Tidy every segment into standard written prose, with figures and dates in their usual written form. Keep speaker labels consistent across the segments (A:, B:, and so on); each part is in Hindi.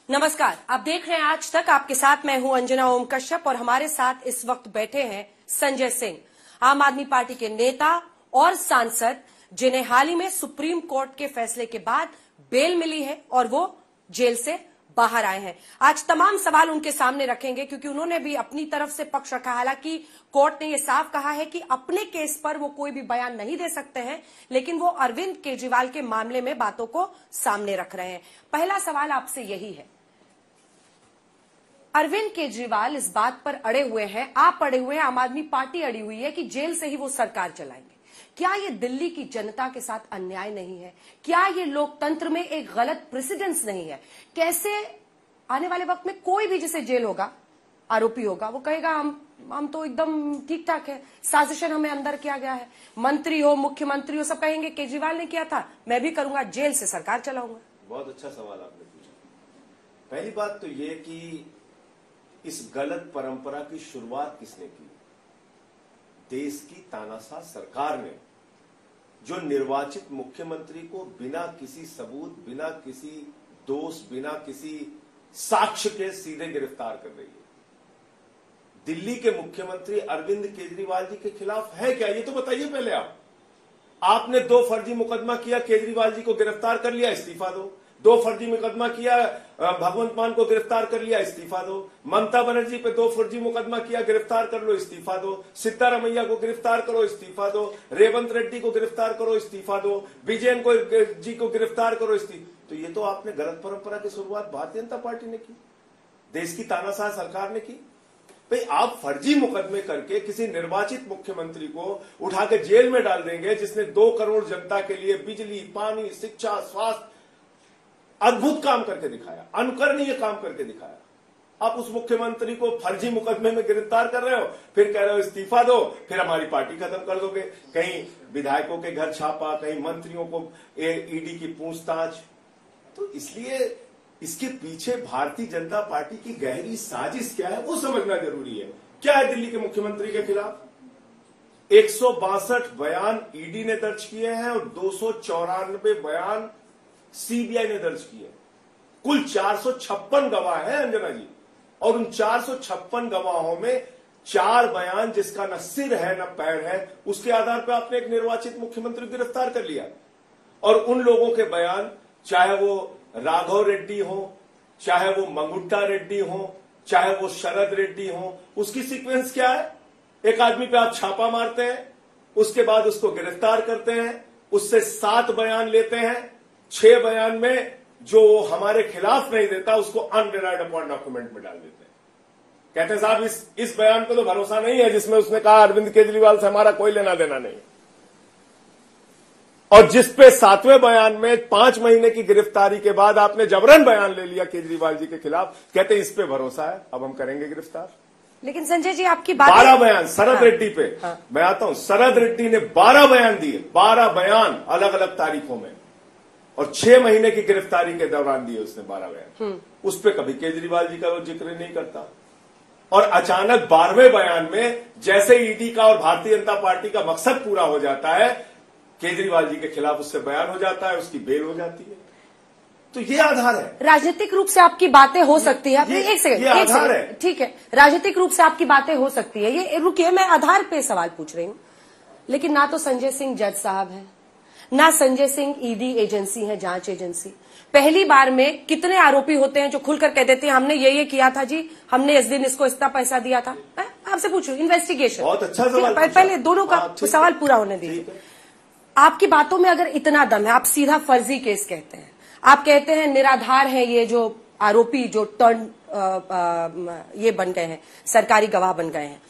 A: नमस्कार, आप देख रहे हैं आज तक। आपके साथ मैं हूं अंजना ओम कश्यप और हमारे साथ इस वक्त बैठे हैं संजय सिंह, आम आदमी पार्टी के नेता और सांसद, जिन्हें हाल ही में सुप्रीम कोर्ट के फैसले के बाद बेल मिली है और वो जेल से बाहर आए हैं। आज तमाम सवाल उनके सामने रखेंगे क्योंकि उन्होंने भी अपनी तरफ से पक्ष रखा। हालांकि कोर्ट ने यह साफ कहा है कि अपने केस पर वो कोई भी बयान नहीं दे सकते हैं, लेकिन वो अरविंद केजरीवाल के मामले में बातों को सामने रख रहे हैं। पहला सवाल आपसे यही है, अरविंद केजरीवाल इस बात पर अड़े हुए हैं, आप अड़े हुए हैं, आम आदमी पार्टी अड़ी हुई है कि जेल से ही वो सरकार चलाएंगे। क्या ये दिल्ली की जनता के साथ अन्याय नहीं है? क्या ये लोकतंत्र में एक गलत प्रेसिडेंस नहीं है? कैसे आने वाले वक्त में कोई भी जिसे जेल होगा, आरोपी होगा, वो कहेगा हम तो एकदम ठीक ठाक है, साजिशन हमें अंदर किया गया है। मंत्री हो, मुख्यमंत्री हो, सब कहेंगे केजरीवाल ने किया था, मैं भी करूंगा, जेल से सरकार चलाऊंगा।
B: बहुत अच्छा सवाल आपने पूछा। पहली बात तो ये कि इस गलत परंपरा की शुरुआत किसने की? देश की तानाशाह सरकार ने, जो निर्वाचित मुख्यमंत्री को बिना किसी सबूत, बिना किसी दोष, बिना किसी साक्ष्य के सीधे गिरफ्तार कर रही है। दिल्ली के मुख्यमंत्री अरविंद केजरीवाल जी के खिलाफ है क्या, ये तो बताइए पहले आप। आपने 2 फर्जी मुकदमा किया, केजरीवाल जी को गिरफ्तार कर लिया, इस्तीफा दो। 2 फर्जी मुकदमा किया, भगवंत मान को गिरफ्तार कर लिया, इस्तीफा दो। ममता बनर्जी पे 2 फर्जी मुकदमा किया, गिरफ्तार कर लो, इस्तीफा दो। सिद्धारमैया को गिरफ्तार करो, इस्तीफा दो। रेवंत रेड्डी को गिरफ्तार करो, इस्तीफा दो। विजयन जी को गिरफ्तार करो, इस्तीफा। तो ये तो आपने गलत परंपरा की शुरुआत भारतीय जनता पार्टी ने की, देश की तानाशाह सरकार ने की। भाई, आप फर्जी मुकदमे करके किसी निर्वाचित मुख्यमंत्री को उठा के जेल में डाल देंगे, जिसने 2 करोड़ जनता के लिए बिजली, पानी, शिक्षा, स्वास्थ्य अद्भुत काम करके दिखाया, अनुकरणीय काम करके दिखाया। आप उस मुख्यमंत्री को फर्जी मुकदमे में गिरफ्तार कर रहे हो, फिर कह रहे हो इस्तीफा दो, फिर हमारी पार्टी खत्म कर दोगे। कहीं विधायकों के घर छापा, कहीं मंत्रियों को ईडी की पूछताछ। तो इसलिए इसके पीछे भारतीय जनता पार्टी की गहरी साजिश क्या है, वो समझना जरूरी है। क्या है दिल्ली के मुख्यमंत्री के खिलाफ? 162 बयान ईडी ने दर्ज किए हैं और 294 बयान सीबीआई ने दर्ज किए। कुल 456 गवाह हैं अंजना जी, और उन 456 गवाहों में 4 बयान जिसका न सिर है न पैर है, उसके आधार पर आपने एक निर्वाचित मुख्यमंत्री गिरफ्तार कर लिया। और उन लोगों के बयान, चाहे वो राघव रेड्डी हो, चाहे वो मंगुट्टा रेड्डी हो, चाहे वो शरद रेड्डी हो, उसकी सीक्वेंस क्या है? एक आदमी पे आप छापा मारते हैं, उसके बाद उसको गिरफ्तार करते हैं, उससे 7 बयान लेते हैं, 6 बयान में जो हमारे खिलाफ नहीं देता उसको अनडिनाइड अपॉन डॉक्यूमेंट में डाल देते हैं। कहते हैं साहब इस बयान पे तो भरोसा नहीं है जिसमें उसने कहा अरविंद केजरीवाल से हमारा कोई लेना देना नहीं। और जिस पे 7वें बयान में 5 महीने की गिरफ्तारी के बाद आपने जबरन बयान ले लिया केजरीवाल जी के खिलाफ, कहते हैं इस पे भरोसा है, अब हम करेंगे गिरफ्तार।
A: लेकिन संजय जी, आपकी बात
B: 12 बयान शरद रेड्डी पे, मैं आता हूं, शरद रेड्डी ने 12 बयान दिए, 12 बयान अलग अलग तारीखों में, और 6 महीने की गिरफ्तारी के दौरान दिए उसने 12 बयान। उस पर कभी केजरीवाल जी का वो जिक्र नहीं करता। और अचानक 12वें बयान में जैसे ईडी का और भारतीय जनता पार्टी का मकसद पूरा हो जाता है, केजरीवाल जी के खिलाफ उससे बयान हो जाता है, उसकी बेल हो जाती है। तो ये आधार है।
A: राजनीतिक रूप से आपकी बातें हो सकती है, एक सेकंड,
B: ये आधार है।
A: ठीक है, राजनीतिक रूप से आपकी बातें हो सकती है, ये रुकिए, मैं आधार पे सवाल पूछ रही हूं। लेकिन ना तो संजय सिंह जज साहब है, ना संजय सिंह ईडी एजेंसी है, जांच एजेंसी। पहली बार में कितने आरोपी होते हैं जो खुलकर कह देते हैं हमने ये किया था जी, हमने इस दिन इसको इतना पैसा दिया था। आपसे पूछू, इन्वेस्टिगेशन।
B: बहुत अच्छा सवाल।
A: पहले दोनों का सवाल पूरा होने दीजिए। आपकी बातों में अगर इतना दम है, आप सीधा फर्जी केस कहते हैं, आप कहते हैं निराधार है ये जो आरोपी जो टर्न ये बन गए हैं, सरकारी गवाह बन गए हैं,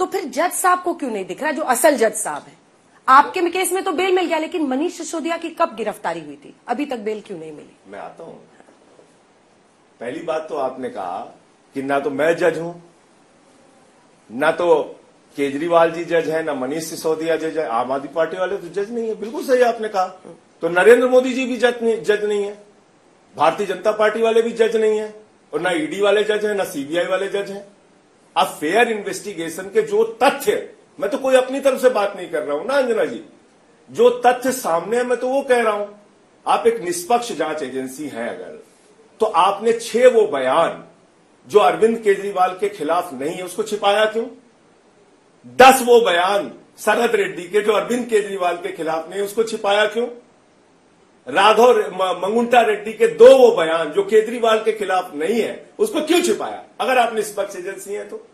A: तो फिर जज साहब को क्यों नहीं दिख रहा जो असल जज साहब है? आपके केस में तो बेल मिल गया, लेकिन मनीष सिसोदिया की कब गिरफ्तारी हुई थी, अभी तक बेल क्यों नहीं मिली?
B: मैं आता हूं। पहली बात तो आपने कहा कि ना तो मैं जज हूं, ना तो केजरीवाल जी जज है, ना मनीष सिसोदिया जज है, आम आदमी पार्टी वाले तो जज नहीं है। बिल्कुल सही आपने कहा। तो नरेंद्र मोदी जी भी जज नहीं है, भारतीय जनता पार्टी वाले भी जज नहीं है, और ना ईडी वाले जज है, ना सीबीआई वाले जज हैं। अब फेयर इन्वेस्टिगेशन के जो तथ्य, मैं तो कोई अपनी तरफ से बात नहीं कर रहा हूं ना अंजना जी, जो तथ्य सामने है मैं तो वो कह रहा हूं। आप एक निष्पक्ष जांच एजेंसी है अगर, तो आपने 6 वो बयान जो अरविंद केजरीवाल के खिलाफ नहीं है उसको छिपाया क्यों? 10 वो बयान शरद रेड्डी के जो अरविंद केजरीवाल के खिलाफ नहीं उसको छिपाया क्यों? राघव मंगुंटा रेड्डी के 2 वो बयान जो केजरीवाल के खिलाफ नहीं है उसको क्यों छिपाया? अगर आप निष्पक्ष एजेंसी है तो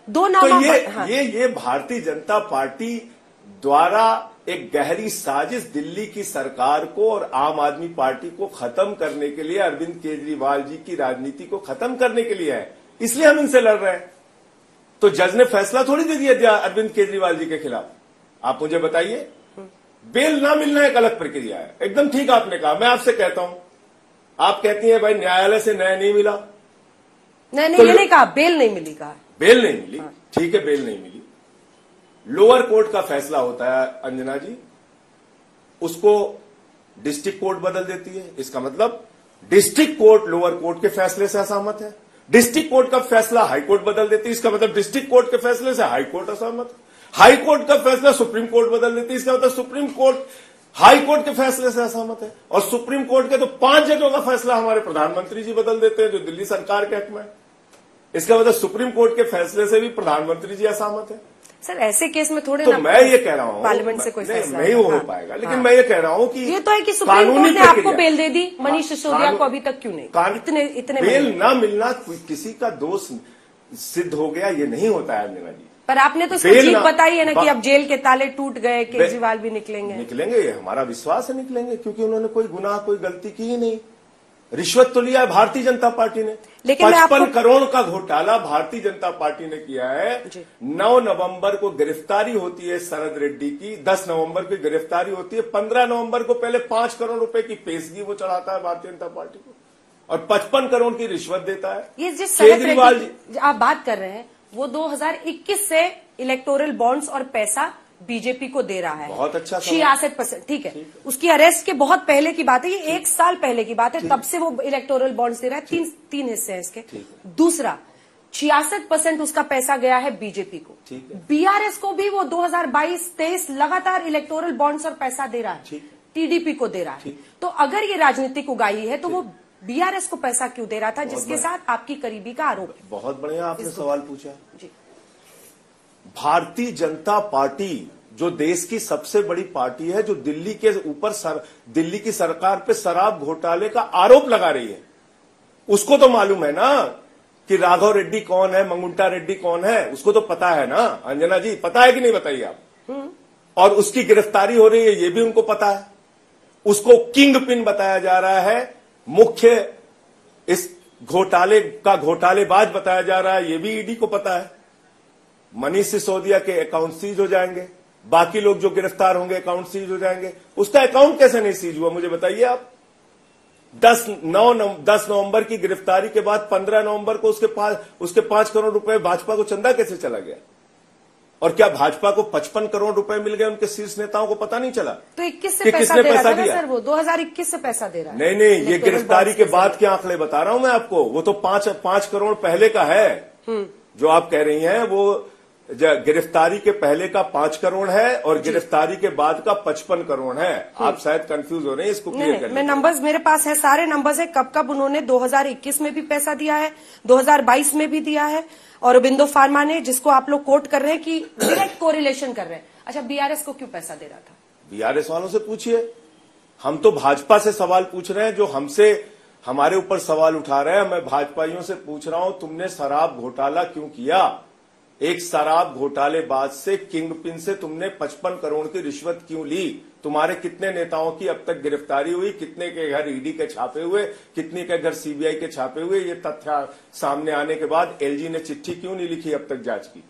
A: 2 नाम
B: तो ये भारतीय जनता पार्टी द्वारा एक गहरी साजिश दिल्ली की सरकार को और आम आदमी पार्टी को खत्म करने के लिए, अरविंद केजरीवाल जी की राजनीति को खत्म करने के लिए है, इसलिए हम इनसे लड़ रहे हैं। तो जज ने फैसला थोड़ी दे दिया अरविंद केजरीवाल जी के खिलाफ। आप मुझे बताइए, बेल ना मिलना एक अलग प्रक्रिया है, एकदम ठीक आपने कहा। मैं आपसे कहता हूं, आप कहती हैं भाई न्यायालय से न्याय नहीं मिला,
A: नहीं ये नहीं कहा, बेल नहीं मिली कहा,
B: बेल नहीं मिली, ठीक है, बेल नहीं मिली। लोअर कोर्ट का फैसला होता है अंजना जी, उसको डिस्ट्रिक्ट कोर्ट बदल देती है। इसका मतलब डिस्ट्रिक्ट कोर्ट लोअर कोर्ट के फैसले से असहमत है, डिस्ट्रिक्ट कोर्ट का फैसला हाई कोर्ट बदल देती है। इसका मतलब डिस्ट्रिक्ट कोर्ट के फैसले से हाई कोर्ट असहमत है, हाई कोर्ट का फैसला सुप्रीम कोर्ट बदल देती है। इसका मतलब सुप्रीम कोर्ट हाई कोर्ट के फैसले से असहमत है, और सुप्रीम कोर्ट के तो 5 जजों का फैसला हमारे प्रधानमंत्री जी बदल देते हैं जो दिल्ली सरकार के हक में है। इसका मतलब सुप्रीम कोर्ट के फैसले से भी प्रधानमंत्री जी असहमत है।
A: सर ऐसे केस में थोड़े
B: तो मैं ये कह रहा हूं
A: पार्लियामेंट से कोई फैसला
B: नहीं हो पाएगा, लेकिन मैं ये कह रहा हूं कि
A: ये तो है कि सुप्रीम कोर्ट ने आपको बेल दे दी, मनीष सिसोदिया को अभी तक क्यों नहीं? इतने
B: बेल ना मिलना किसी का दोष सिद्ध हो गया ये नहीं होता है अंजना जी।
A: पर आपने तो इसको जीत बताई है ना कि अब जेल के ताले टूट गए, केजरीवाल भी निकलेंगे।
B: ये हमारा विश्वास है निकलेंगे, क्योंकि उन्होंने कोई गुनाह कोई गलती की ही नहीं। रिश्वत तो लिया है भारतीय जनता पार्टी ने,
A: लेकिन
B: 55 करोड़ का घोटाला भारतीय जनता पार्टी ने किया है। 9 नवंबर को गिरफ्तारी होती है शरद रेड्डी की, 10 नवंबर की गिरफ्तारी होती है, 15 नवंबर को पहले 5 करोड़ रुपए की पेशगी वो चढ़ाता है भारतीय जनता पार्टी को, और 55 करोड़ की रिश्वत देता है।
A: ये जिस केजरीवाल जी आप बात कर रहे हैं वो 2021 से इलेक्टोरल बॉन्ड्स और पैसा बीजेपी को दे रहा है,
B: बहुत अच्छा
A: 66%, ठीक है। उसकी अरेस्ट के बहुत पहले की बात है, ये 1 साल पहले की बात है, तब से वो इलेक्टोरल बॉन्ड्स दे रहा है। 3 हिस्से हैं इसके। दूसरा 66% उसका पैसा गया है बीजेपी को, बीआरएस को भी वो 2022-23 लगातार इलेक्टोरल बॉन्ड्स और पैसा दे रहा है, टीडीपी को दे रहा है। तो अगर ये राजनीतिक उगाही है तो वो बीआरएस को पैसा क्यों दे रहा था जिसके साथ आपकी करीबी का आरोप है?
B: बहुत बढ़िया आपने सवाल पूछा जी। भारतीय जनता पार्टी जो देश की सबसे बड़ी पार्टी है, जो दिल्ली के ऊपर दिल्ली की सरकार पे शराब घोटाले का आरोप लगा रही है, उसको तो मालूम है ना कि राघव रेड्डी कौन है, मंगुंटा रेड्डी कौन है, उसको तो पता है ना अंजना जी, पता है कि नहीं बताइए आप? और उसकी गिरफ्तारी हो रही है ये भी उनको पता है। उसको किंग पिन बताया जा रहा है, मुख्य इस घोटाले का घोटालेबाज बताया जा रहा है, ये भी ईडी को पता है। मनीष सिसोदिया के अकाउंट सीज हो जाएंगे, बाकी लोग जो गिरफ्तार होंगे अकाउंट सीज हो जाएंगे। उसका अकाउंट कैसे नहीं सीज हुआ मुझे बताइए आप? 10 नवंबर की गिरफ्तारी के बाद 15 नवंबर को उसके 5 करोड़ रुपए भाजपा को चंदा कैसे चला गया? और क्या भाजपा को 55 करोड़ रुपए मिल गए उनके शीर्ष नेताओं को पता नहीं चला?
A: तो 21 से पैसा दे रहा था सर, वो 2021 से पैसा दे रहा है।
B: नहीं ये गिरफ्तारी के बाद के आंकड़े बता रहा हूं मैं आपको, वो तो 5 करोड़ पहले का है। जो आप कह रही हैं वो गिरफ्तारी के पहले का 5 करोड़ है और गिरफ्तारी के बाद का 55 करोड़ है। आप शायद कंफ्यूज हो रहे हैं, इसको क्लियर करें।
A: मैं नंबर्स मेरे पास है, सारे नंबर्स है, कब उन्होंने 2021 में भी पैसा दिया है, 2022 में भी दिया है, और बिंदो फार्मा ने, जिसको आप लोग कोट कर रहे हैं कि डायरेक्ट कोरिलेशन कर रहे हैं। अच्छा, बीआरएस को क्यों पैसा दे रहा था?
B: बीआरएस वालों से पूछिए, हम तो भाजपा से सवाल पूछ रहे हैं, जो हमसे हमारे ऊपर सवाल उठा रहे हैं। मैं भाजपाइयों से पूछ रहा हूं, तुमने शराब घोटाला क्यों किया? एक शराब घोटालेबाज से, किंग पिन से तुमने 55 करोड़ की रिश्वत क्यों ली? तुम्हारे कितने नेताओं की अब तक गिरफ्तारी हुई, कितने के घर ईडी के छापे हुए, कितने के घर सीबीआई के छापे हुए? ये तथ्य सामने आने के बाद एलजी ने चिट्ठी क्यों नहीं लिखी अब तक जांच की?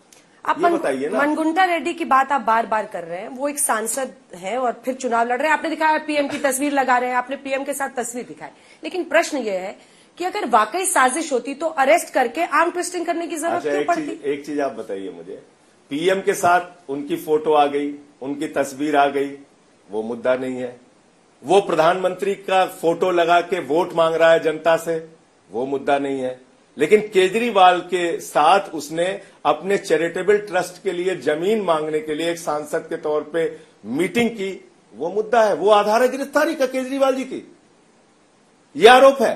A: आप बताइए ना। मंगुंटा रेड्डी की बात आप बार बार कर रहे हैं, वो एक सांसद है और फिर चुनाव लड़ रहे हैं। आपने दिखाया पीएम की तस्वीर लगा रहे हैं, आपने पीएम के साथ तस्वीर दिखाई, लेकिन प्रश्न ये है कि अगर वाकई साजिश होती तो अरेस्ट करके आर्म ट्विस्टिंग करने की जरूरत क्यों पड़ती?
B: एक चीज आप बताइए मुझे, पीएम के साथ उनकी फोटो आ गई, उनकी तस्वीर आ गई, वो मुद्दा नहीं है। वो प्रधानमंत्री का फोटो लगा के वोट मांग रहा है जनता से, वो मुद्दा नहीं है। लेकिन केजरीवाल के साथ उसने अपने चैरिटेबल ट्रस्ट के लिए जमीन मांगने के लिए एक सांसद के तौर पे मीटिंग की, वो मुद्दा है। वो आधार है गिरफ्तारी का केजरीवाल जी की, ये आरोप है।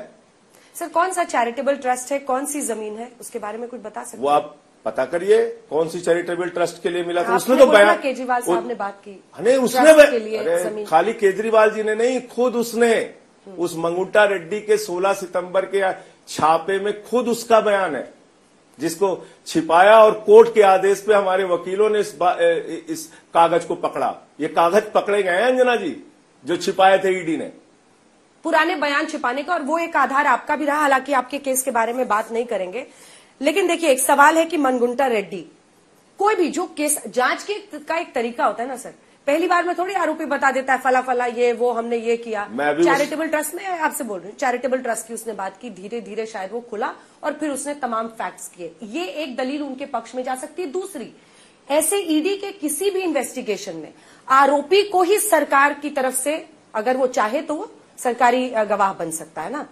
A: सर कौन सा चैरिटेबल ट्रस्ट है, कौन सी जमीन है, उसके बारे में कुछ बता सकते हैं?
B: वो आप पता करिए कौन सी चैरिटेबल ट्रस्ट के लिए मिला था।
A: उसने तो बयान केजरीवाल साहब ने बात की,
B: नहीं उसने
A: के लिए
B: अरे खाली केजरीवाल जी ने नहीं, खुद उसने उस मंगुंटा रेड्डी के 16 सितंबर के छापे में खुद उसका बयान है, जिसको छिपाया और कोर्ट के आदेश पे हमारे वकीलों ने इस कागज को पकड़ा। ये कागज पकड़े गए हैं अंजना जी, जो छिपाए थे ईडी ने।
A: पुराने बयान छिपाने का, और वो एक आधार आपका भी रहा। हालांकि आपके केस के बारे में बात नहीं करेंगे, लेकिन देखिए एक सवाल है कि मनगुंटा रेड्डी, कोई भी जो केस जांच के का एक तरीका होता है ना सर, पहली बार में थोड़ी आरोपी बता देता है फला फला ये वो हमने ये किया। चैरिटेबल ट्रस्ट में आपसे बोल रही हूँ, चैरिटेबल ट्रस्ट की उसने बात की, धीरे धीरे शायद वो खुला और फिर उसने तमाम फैक्ट्स किए। ये एक दलील उनके पक्ष में जा सकती है। दूसरी, ऐसे ईडी के किसी भी इन्वेस्टिगेशन में आरोपी को ही सरकार की तरफ से अगर वो चाहे तो वो सरकारी गवाह बन सकता है ना।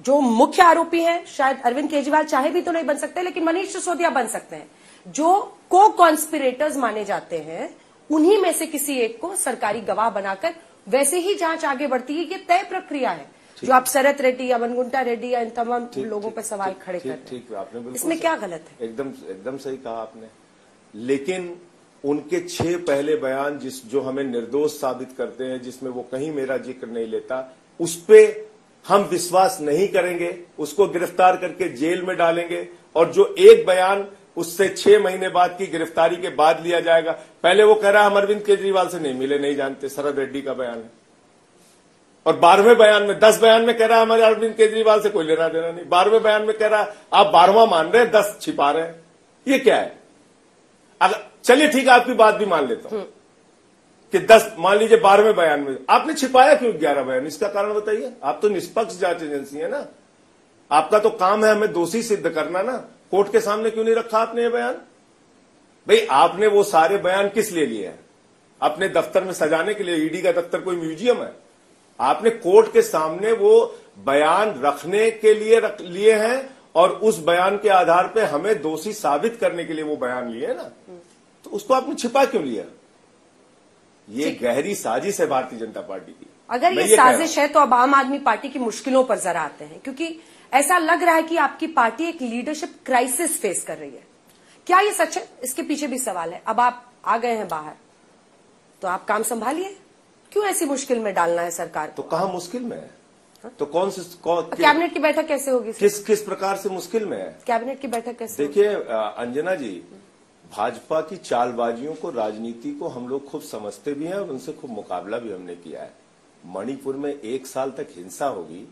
A: जो मुख्य आरोपी है शायद अरविंद केजरीवाल चाहे भी तो नहीं बन सकते, लेकिन मनीष सिसोदिया बन सकते हैं। जो को कॉन्स्पिरेटर्स माने जाते हैं उन्हीं में से किसी एक को सरकारी गवाह बनाकर वैसे ही जांच आगे बढ़ती है। ये तय प्रक्रिया है जो आप शरत रेड्डी या मनगुंटा रेड्डी या इन तमाम लोगों पर सवाल खड़े कर रहे हैं।
B: आपने
A: इसमें क्या गलत है?
B: एकदम सही कहा आपने। लेकिन उनके 6 पहले बयान जो हमें निर्दोष साबित करते हैं, जिसमें वो कहीं मेरा जिक्र नहीं लेता, उस पे हम विश्वास नहीं करेंगे, उसको गिरफ्तार करके जेल में डालेंगे। और जो एक बयान उससे 6 महीने बाद की गिरफ्तारी के बाद लिया जाएगा, पहले वो कह रहा है हम अरविंद केजरीवाल से नहीं मिले, नहीं जानते, शरद रेड्डी का बयान है। और 12वें बयान में 10 बयान में कह रहा है हमारे अरविंद केजरीवाल से कोई लेना देना नहीं। 12वें बयान में कह रहा है आप 12वां मान रहे हैं, 10 छिपा रहे हैं। ये क्या है? अगर चलिए ठीक है, आपकी बात भी मान लेता हूं कि 10 मान लीजिए 12वें बयान में आपने छिपाया क्यों 11 बयान, इसका कारण बताइए। आप तो निष्पक्ष जांच एजेंसी है ना, आपका तो काम है हमें दोषी सिद्ध करना ना। कोर्ट के सामने क्यों नहीं रखा आपने ये बयान? भाई आपने वो सारे बयान किस लिए लिए हैं? अपने दफ्तर में सजाने के लिए? ईडी का दफ्तर कोई म्यूजियम है? आपने कोर्ट के सामने वो बयान रखने के लिए लिए हैं और उस बयान के आधार पे हमें दोषी साबित करने के लिए वो बयान लिए ना, तो उसको आपने छिपा क्यों लिया? ये गहरी साजिश है भारतीय जनता पार्टी की।
A: अगर ये साजिश है तो अब आम आदमी पार्टी की मुश्किलों पर जरा आते हैं, क्योंकि ऐसा लग रहा है कि आपकी पार्टी एक लीडरशिप क्राइसिस फेस कर रही है। क्या ये सच है? इसके पीछे भी सवाल है। अब आप आ गए हैं बाहर तो आप काम संभालिए, क्यों ऐसी मुश्किल में डालना है सरकार को?
B: तो कहां मुश्किल में है? तो
A: कैबिनेट की बैठक कैसे होगी?
B: किस प्रकार से मुश्किल में है
A: कैबिनेट की बैठक कैसे?
B: देखिए अंजना जी, भाजपा की चालबाजियों को, राजनीति को हम लोग खूब समझते भी हैं और उनसे खूब मुकाबला भी हमने किया है। मणिपुर में 1 साल तक हिंसा होगी,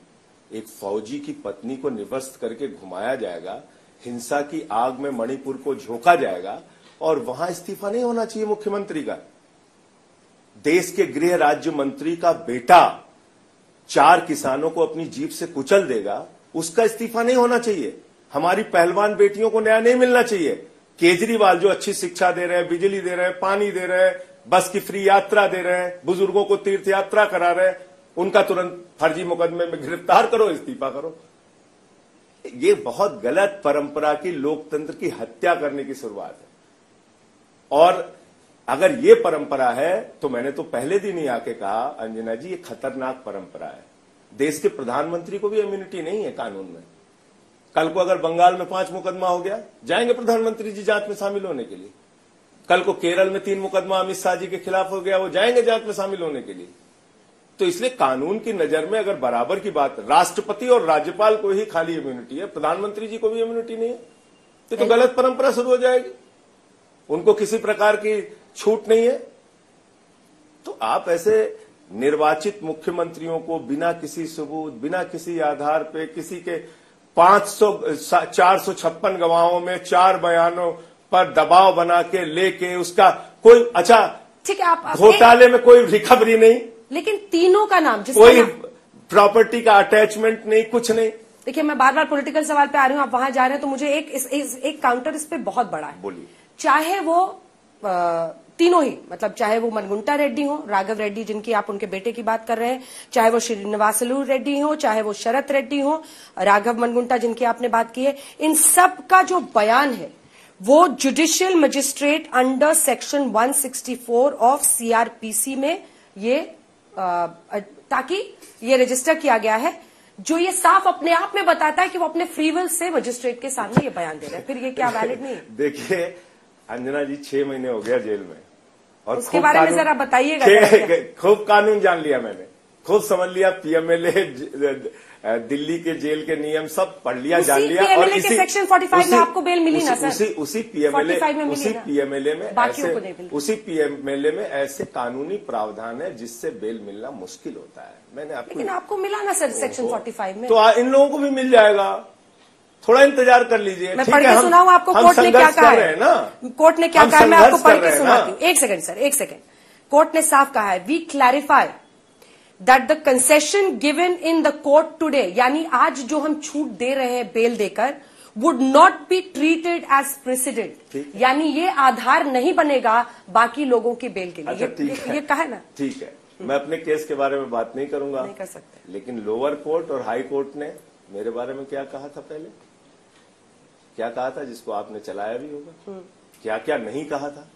B: एक फौजी की पत्नी को निवस्त करके घुमाया जाएगा, हिंसा की आग में मणिपुर को झोंका जाएगा और वहां इस्तीफा नहीं होना चाहिए मुख्यमंत्री का। देश के गृह राज्य मंत्री का बेटा 4 किसानों को अपनी जीप से कुचल देगा, उसका इस्तीफा नहीं होना चाहिए। हमारी पहलवान बेटियों को न्याय नहीं मिलना चाहिए। केजरीवाल जो अच्छी शिक्षा दे रहे हैं, बिजली दे रहे हैं, पानी दे रहे हैं, बस की फ्री यात्रा दे रहे हैं, बुजुर्गों को तीर्थ यात्रा करा रहे हैं, उनका तुरंत फर्जी मुकदमे में गिरफ्तार करो, इस्तीफा करो। ये बहुत गलत परंपरा की, लोकतंत्र की हत्या करने की शुरुआत है। और अगर ये परंपरा है तो मैंने तो पहले दिन ही आके कहा अंजना जी, ये खतरनाक परंपरा है। देश के प्रधानमंत्री को भी इम्यूनिटी नहीं है कानून में। कल को अगर बंगाल में 5 मुकदमा हो गया, जाएंगे प्रधानमंत्री जी जांच में शामिल होने के लिए। कल को केरल में 3 मुकदमा अमित शाह जी के खिलाफ हो गया, वो जाएंगे जांच में शामिल होने के लिए। तो इसलिए कानून की नजर में अगर बराबर की बात, राष्ट्रपति और राज्यपाल को ही खाली इम्यूनिटी है, प्रधानमंत्री जी को भी इम्यूनिटी नहीं है, तो गलत परंपरा शुरू हो जाएगी। उनको किसी प्रकार की छूट नहीं है। तो आप ऐसे निर्वाचित मुख्यमंत्रियों को बिना किसी सबूत, बिना किसी आधार पे, किसी के 456 गवाहों में 4 बयानों पर दबाव बना के लेके उसका कोई, अच्छा
A: ठीक है, आप
B: घोटाले में कोई रिकवरी नहीं,
A: लेकिन तीनों का नाम,
B: कोई प्रॉपर्टी का अटैचमेंट नहीं, कुछ नहीं।
A: देखिए मैं बार बार पॉलिटिकल सवाल पे आ रही हूं, आप वहां जा रहे हैं, तो मुझे एक काउंटर इस पे बहुत बड़ा है।
B: बोलिए।
A: चाहे वो तीनों ही, मतलब चाहे वो मनगुंटा रेड्डी हो, राघव रेड्डी जिनकी आप उनके बेटे की बात कर रहे हैं, चाहे वो श्रीनिवासलू रेड्डी हो, चाहे वो शरत रेड्डी हो, राघव मनगुंटा जिनकी आपने बात की है, इन सब का जो बयान है वो judicial magistrate under section 164 of CrPC में ये ताकि ये रजिस्टर किया गया है। जो ये साफ अपने आप में बताता है कि वो अपने फ्री विल से मजिस्ट्रेट के सामने ये बयान दे रहा है, फिर ये क्या वैलिड नहीं है?
B: देखिए अंजना जी 6 महीने हो गया जेल में, और
A: उसके बारे में जरा बताइएगा।
B: खूब कानून जान लिया मैंने, खूब समझ लिया, पीएमएलए, दिल्ली के जेल के नियम सब पढ़ लिया, जान लिया। और
A: इसी सेक्शन 45 में आपको बेल मिली ना सर?
B: उसी पीएमएलए में ऐसे कानूनी प्रावधान है जिससे बेल मिलना मुश्किल होता है। मैंने
A: आपको मिला ना सर सेक्शन 45 में?
B: तो इन लोगों को भी मिल जाएगा, थोड़ा इंतजार कर लीजिए।
A: मैं पढ़ के सुनाऊं आपको कोर्ट ने क्या कहा है ना? कोर्ट ने क्या कहा है मैं आपको पढ़ के सुनाती हूँ। एक सेकंड सर, एक सेकंड। कोर्ट ने साफ कहा है, we clarify that the concession given in the court today, यानी आज जो हम छूट दे रहे हैं बेल देकर, would not be treated as precedent, यानी ये आधार नहीं बनेगा बाकी लोगों की बेल के लिए।
B: अच्छा,
A: ये कहा है ना?
B: ठीक है, मैं अपने केस के बारे में बात नहीं करूंगा,
A: नहीं कर सकते,
B: लेकिन लोअर कोर्ट और हाई कोर्ट ने मेरे बारे में क्या कहा था, पहले क्या कहा था, जिसको आपने चलाया भी होगा, क्या क्या नहीं कहा था,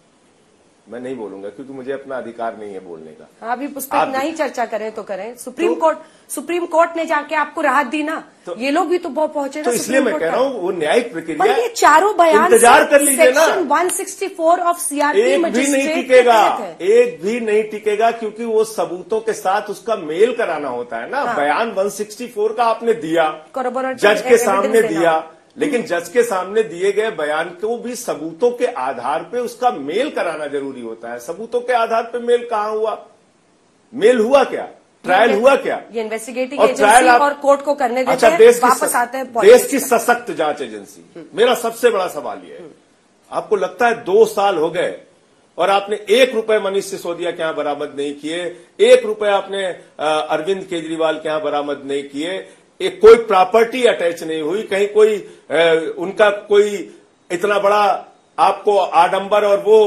B: मैं नहीं बोलूंगा क्योंकि मुझे अपना अधिकार नहीं है बोलने का।
A: अभी उस पर नहीं चर्चा करें तो करें। सुप्रीम कोर्ट ने जाके आपको राहत दी ना, तो ये लोग भी तो बहुत पहुंचे ना।
B: तो इसलिए मैं कह रहा हूँ वो न्यायिक प्रक्रिया,
A: पर ये चारों बयान
B: इंतजार कर लीजिए ना।
A: सेक्शन 164 ऑफ सीआरपी
B: एक भी नहीं टिकेगा, एक भी नहीं टिकेगा, क्योंकि वो सबूतों के साथ उसका मेल कराना होता है ना। हाँ। बयान 164 का आपने दिया, जज के सामने दिया, लेकिन जज के सामने दिए गए बयान को भी सबूतों के आधार पे उसका मेल कराना जरूरी होता है। सबूतों के आधार पे मेल कहां हुआ, मेल हुआ क्या, ट्रायल हुआ क्या?
A: ये इन्वेस्टिगेटिंग एजेंसी और कोर्ट को करने देते हैं, वापस आते हैं
B: देश की सशक्त जांच एजेंसी। मेरा सबसे बड़ा सवाल यह है, आपको लगता है 2 साल हो गए और आपने 1 रुपए मनीष सिसोदिया के यहां बरामद नहीं किए, 1 रुपए आपने अरविंद केजरीवाल के यहां बरामद नहीं किए, एक कोई प्रॉपर्टी अटैच नहीं हुई, कहीं कोई उनका कोई इतना बड़ा आपको आडंबर और वो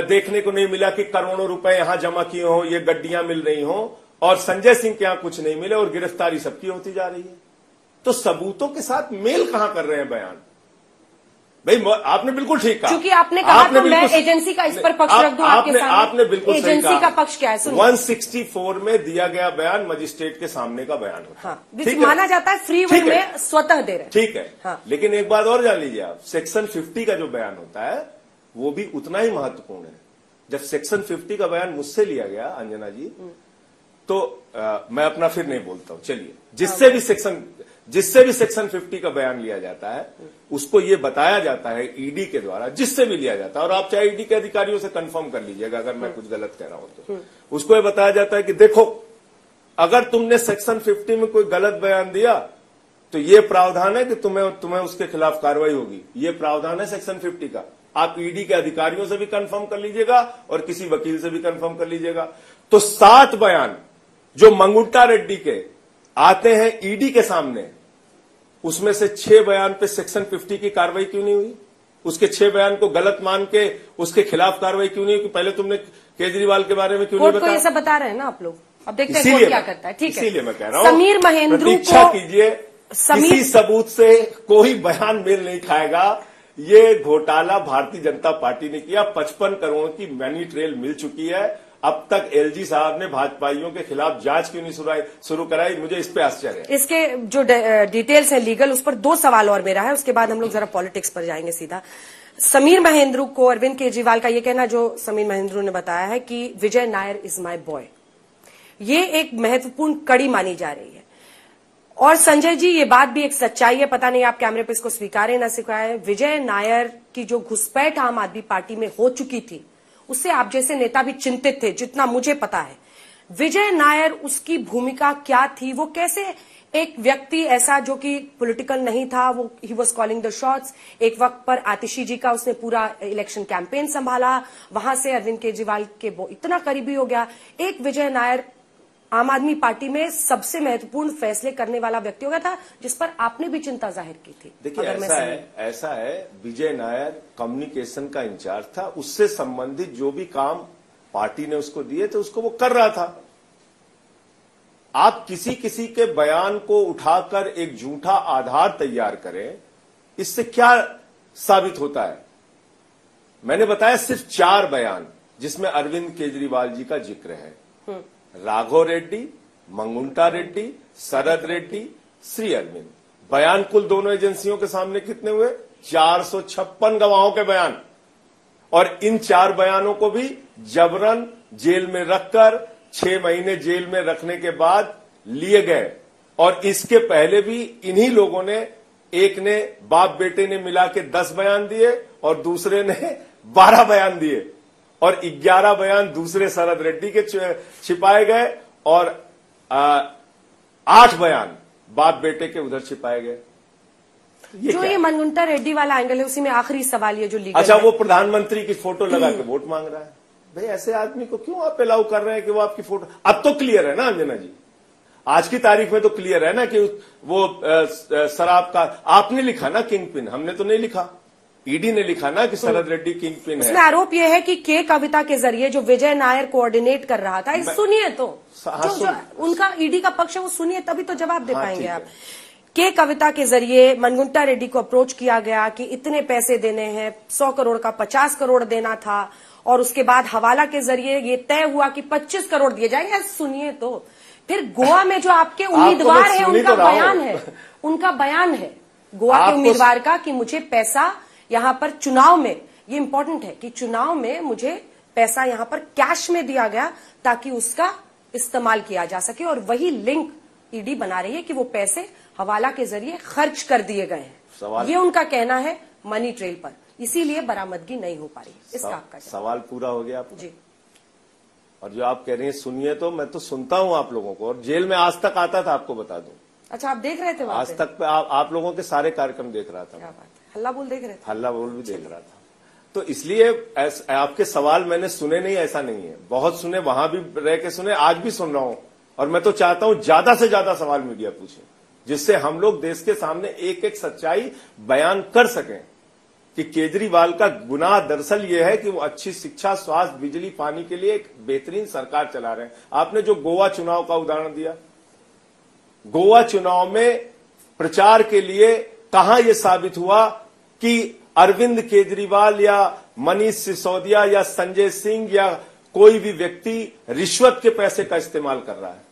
B: देखने को नहीं मिला कि करोड़ों रुपए यहां जमा किए हो, ये गड्डियां मिल रही हो, और संजय सिंह के यहां कुछ नहीं मिले और गिरफ्तारी सबकी होती जा रही है। तो सबूतों के साथ मेल कहां कर रहे हैं बयान? भाई आपने बिल्कुल ठीक कहा,
A: क्योंकि आपने कहा तो मैं एजेंसी का इस पर पक्ष रख दूं आपके सामने।
B: आपने बिल्कुल सही कहा।
A: एजेंसी का पक्ष क्या है?
B: 164 में दिया गया बयान मजिस्ट्रेट के सामने का बयान होता है।
A: हाँ, माना जाता है फ्री विल में स्वतः दे रहे।
B: ठीक है, हाँ। लेकिन एक बात और जान लीजिए आप, सेक्शन 50 का जो बयान होता है वो भी उतना ही महत्वपूर्ण है। जब सेक्शन 50 का बयान मुझसे लिया गया अंजना जी, तो मैं अपना फिर नहीं बोलता हूं, चलिए, जिससे भी सेक्शन 50 का बयान लिया जाता है उसको ये बताया जाता है ईडी के द्वारा, जिससे भी लिया जाता है, और आप चाहे ईडी के अधिकारियों से कंफर्म कर लीजिएगा अगर मैं कुछ गलत कह रहा हूं तो, उसको ये बताया जाता है कि देखो अगर तुमने सेक्शन 50 में कोई गलत बयान दिया तो ये प्रावधान है कि तुम्हें उसके खिलाफ कार्रवाई होगी। ये प्रावधान है सेक्शन 50 का। आप ईडी के अधिकारियों से भी कंफर्म कर लीजिएगा और किसी वकील से भी कंफर्म कर लीजिएगा। तो 7 बयान जो मंगुट्टा रेड्डी के आते हैं ईडी के सामने, उसमें से 6 बयान पे सेक्शन 50 की कार्रवाई क्यों नहीं हुई? उसके 6 बयान को गलत मान के उसके खिलाफ कार्रवाई क्यों नहीं हुई? पहले तुमने केजरीवाल के बारे में क्यों नहीं बताया?
A: ये सब बता रहे हैं ना आप लोग, अब देखते हैं कोर्ट क्या करता है। ठीक है,
B: इसीलिए मैं कह रहा हूं
A: समीर महेंद्र
B: प्रतीक्षा कीजिए, किसी सबूत से कोई बयान मेल नहीं खाएगा। ये घोटाला भारतीय जनता पार्टी ने किया। 55 करोड़ की मनी ट्रेल मिल चुकी है। अब तक एलजी साहब ने भाजपाइयों के खिलाफ जांच क्यों नहीं शुरू कराई? मुझे इस पे आश्चर्य है।
A: इसके जो डिटेल्स है लीगल, उस पर 2 सवाल और मेरा है, उसके बाद हम लोग जरा पॉलिटिक्स पर जाएंगे सीधा। समीर महेंद्र को अरविंद केजरीवाल का ये कहना, जो समीर महेंद्र ने बताया है कि विजय नायर इज माय बॉय, ये एक महत्वपूर्ण कड़ी मानी जा रही है। और संजय जी, ये बात भी एक सच्चाई है, पता नहीं आप कैमरे पे इसको स्वीकारें ना स्वीकारें, विजय नायर की जो घुसपैठ आम आदमी पार्टी में हो चुकी थी, उससे आप जैसे नेता भी चिंतित थे, जितना मुझे पता है। विजय नायर, उसकी भूमिका क्या थी? वो कैसे एक व्यक्ति ऐसा जो कि पॉलिटिकल नहीं था, वो he was calling the shots, एक वक्त पर आतिशी जी का उसने पूरा इलेक्शन कैंपेन संभाला, वहां से अरविंद केजरीवाल के वो इतना करीबी हो गया। एक विजय नायर आम आदमी पार्टी में सबसे महत्वपूर्ण फैसले करने वाला व्यक्ति हो गया था, जिस पर आपने भी चिंता जाहिर की थी।
B: देखिए, ऐसा है विजय नायर कम्युनिकेशन का इंचार्ज था, उससे संबंधित जो भी काम पार्टी ने उसको दिए थे उसको वो कर रहा था। आप किसी के बयान को उठाकर एक झूठा आधार तैयार करें, इससे क्या साबित होता है? मैंने बताया सिर्फ 4 बयान जिसमें अरविंद केजरीवाल जी का जिक्र है। राघव रेड्डी, मंगुंटा रेड्डी, शरद रेड्डी, श्री अरविंद। बयान कुल दोनों एजेंसियों के सामने कितने हुए? 456 गवाहों के बयान, और इन 4 बयानों को भी जबरन जेल में रखकर 6 महीने जेल में रखने के बाद लिए गए। और इसके पहले भी इन्हीं लोगों ने, एक ने बाप बेटे ने मिला के 10 बयान दिए और दूसरे ने 12 बयान दिए, और 11 बयान दूसरे शरद रेड्डी के छिपाए गए, और 8 बयान बाप बेटे के उधर छिपाए गए।
A: ये मनगुंटा रेड्डी वाला एंगल है, उसी में आखिरी सवाल ये जो लीगल
B: अच्छा, वो प्रधानमंत्री की फोटो लगा के वोट मांग रहा है। भाई ऐसे आदमी को क्यों आप अलाउ कर रहे हैं कि वो आपकी फोटो? अब तो क्लियर है ना अंजना जी, आज की तारीख में तो क्लियर है ना कि वो शराब का आपने लिखा ना किंग पिन, हमने तो नहीं लिखा, ईडी ने लिखा ना कि शरद रेड्डी किंग पिन है।
A: उसमें आरोप यह है कि के कविता के जरिए जो विजय नायर कोऑर्डिनेट कर रहा था, सुनिए तो जो उनका ईडी का पक्ष है वो सुनिए, तभी तो जवाब दे पाएंगे आप। के कविता के जरिए मनगुंटा रेड्डी को अप्रोच किया गया कि इतने पैसे देने हैं, 100 करोड़ का 50 करोड़ देना था, और उसके बाद हवाला के जरिए ये तय हुआ कि 25 करोड़ दिए जाएंगे। सुनिए तो फिर गोवा में जो आपके उम्मीदवार है उनका बयान है, उनका बयान है गोवा के उम्मीदवार का कि मुझे पैसा यहां पर चुनाव में, ये इंपॉर्टेंट है कि चुनाव में मुझे पैसा यहां पर कैश में दिया गया ताकि उसका इस्तेमाल किया जा सके, और वही लिंक ईडी बना रही है कि वो पैसे हवाला के जरिए खर्च कर दिए गए हैं। ये उनका कहना है मनी ट्रेल पर, इसीलिए बरामदगी नहीं हो पा रही। इसका आपका
B: सवाल पूरा हो गया आपका?
A: जी।
B: और जो आप कह रही हैं सुनिए तो, मैं तो सुनता हूं आप लोगों को, और जेल में आज तक आता था, आपको बता दूं।
A: अच्छा, आप देख रहे थे वहां
B: आज तक पे आप लोगों के सारे कार्यक्रम देख रहा था।
A: क्या बात है, हल्ला बोल देख रहे थे?
B: हल्ला बोल भी देख रहा था। तो इसलिए आपके सवाल मैंने सुने नहीं, ऐसा नहीं है, बहुत सुने, वहां भी रह के सुने, आज भी सुन रहा हूं, और मैं तो चाहता हूं ज्यादा से ज्यादा सवाल मीडिया पूछे, जिससे हम लोग देश के सामने एक एक सच्चाई बयान कर सकें कि केजरीवाल का गुनाह दरअसल यह है कि वो अच्छी शिक्षा, स्वास्थ्य, बिजली, पानी के लिए एक बेहतरीन सरकार चला रहे हैं। आपने जो गोवा चुनाव का उदाहरण दिया, गोवा चुनाव में प्रचार के लिए कहां यह साबित हुआ कि अरविंद केजरीवाल या मनीष सिसोदिया या संजय सिंह या कोई भी व्यक्ति रिश्वत के पैसे का इस्तेमाल कर रहा है?